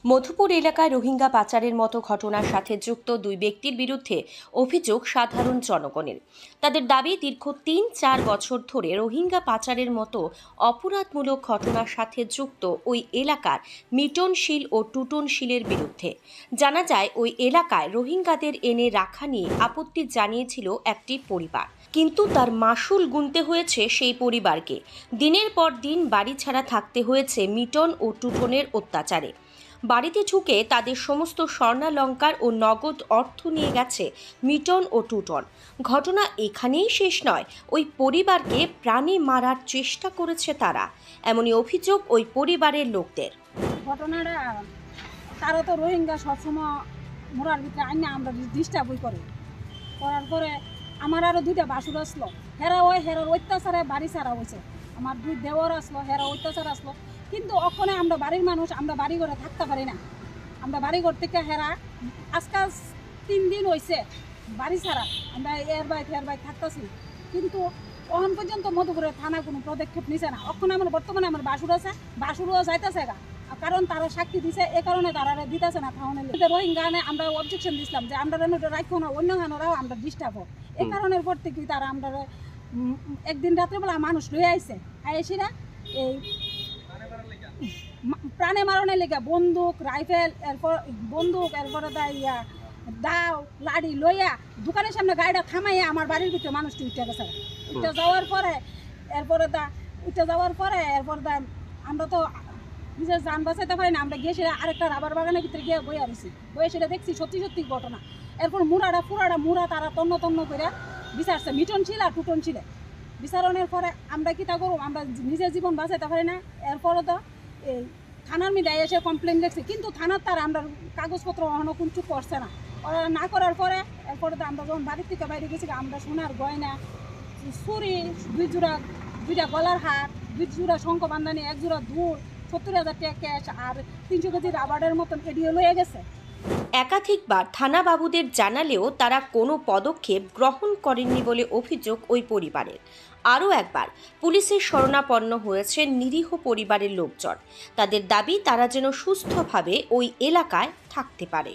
মধুপুর এলাকায় রোহিঙ্গা পাচারের মতো ঘটনার সাথে যুক্ত দুই ব্যক্তির বিরুদ্ধে অভিযোগ সাধারণ জনগণের। তাদের দাবি, দীর্ঘ ৩-৪ বছর ধরে রোহিঙ্গা পাচারের মতো অপরাধমূলক ঘটনার সাথে যুক্ত ওই এলাকার মিটনশীল ও টুটনশীলের বিরুদ্ধে। জানা যায়, ওই এলাকায় রোহিঙ্গাদের এনে রাখা নিয়ে আপত্তি জানিয়েছিল একটি পরিবার, কিন্তু তার মাশুল গুনতে হয়েছে সেই পরিবারকে। দিনের পর দিন বাড়ি ছাড়া থাকতে হয়েছে মিটন ও টুটনের অত্যাচারে। বাড়িতে ঢুকে তাদের সমস্ত স্বর্ণালংকার ও নগদ অর্থ নিয়ে গেছে মিটন ও টুটন। ঘটনা এখানেই শেষ নয়, ওই পরিবারকে প্রাণে মারার চেষ্টা করেছে তারা, এমনই অভিযোগ ওই পরিবারের লোকদের। ঘটনাটা তারা তো রোহিঙ্গা সবসময় মোড়ার ভিতরে আইনা আমরা ডিস্টার্বই করার পরে আমার আরও দুইটা বাসুর আসলো, হেরার অত্যাচারে বাড়ি ছাড়া হয়েছে। আমার দুই দেওয়ার আসলো, হেরা অত্যাচার আসলো, কিন্তু ওখানে আমরা বাড়ির মানুষ, আমরা বাড়ি ঘরে থাকতে পারি না। আমরা বাড়ি ঘর থেকে হেরা আজকাল 3 দিন হয়েছে বাড়ি ছাড়া, আমরা এর বাইক থাকতেছি, কিন্তু এখন পর্যন্ত মধুপুরের থানা কোনো পদক্ষেপ নিছে না। ওখানে আমার বর্তমানে আমার বাসুর আছে, বাসুরও যাইতেছে গা, কারণ তারা সাক্ষী দিছে, এ কারণে তারা দিতেছে না। তাহলে রোহিঙ্গা আমরা অবজেকশন দিছিলাম যে আমরা রাখবো না, অন্য গানেরাও আমরা ডিস্টার্ব হোক। এই কারণের পর থেকে তারা আমরা একদিন রাত্রেবেলা মানুষ লয়ে আইছে, আইসিরা এই প্রাণে মারণের লেগে বন্দুক, রাইফেল, এরপরে দাও লাড়ি লইয়া দোকানের সামনে গাড়িটা থামাইয়া আমার বাড়ির ভিতরে মানুষটি উঠে গেছে। উঠে যাওয়ার পরে আমরা তো নিজের যান বাঁচাইতে পারি না। আমরা গিয়ে সেটা আরেকটা রাবার বাগানের ভিতরে গিয়ে বইয়া দিছি, বইয়ে সেটা দেখছি সত্যি ঘটনা। এরপর মুড়া তারা তন্ন করে বিচারছে মিটনশীল আর টুটনশীলে। বিচারণের পরে আমরা কি তা করবো, আমরা নিজের জীবন বাঁচাইতে পারি না। এরপরে তো এই থানার মিডিয়ায় এসে কমপ্লেন দেখছি, কিন্তু থানার তার আমরা কাগজপত্র অহনো কিছু করছে না। ওরা না করার পরে এরপরে তো আমরা যখন বাড়ির থেকে বাইরে গেছি, আমরা সোনার গয়না, চুরি, দুইটা গলার হার, 2 জোড়া শঙ্খ বান্ধানি, 1 জোড়া দুল, 70,000 টাকা ক্যাশ আর 300 কেজি রাবারের মতন এডিও লয়ে গেছে। একাধিকবার থানা বাবুদের জানালেও তারা কোনো পদক্ষেপ গ্রহণ করেননি বলে অভিযোগ ওই পরিবারের। আরও একবার পুলিশের শরণাপন্ন হয়েছে নিরীহ পরিবারের লোকজন। তাদের দাবি, তারা যেন সুস্থভাবে ওই এলাকায় থাকতে পারে।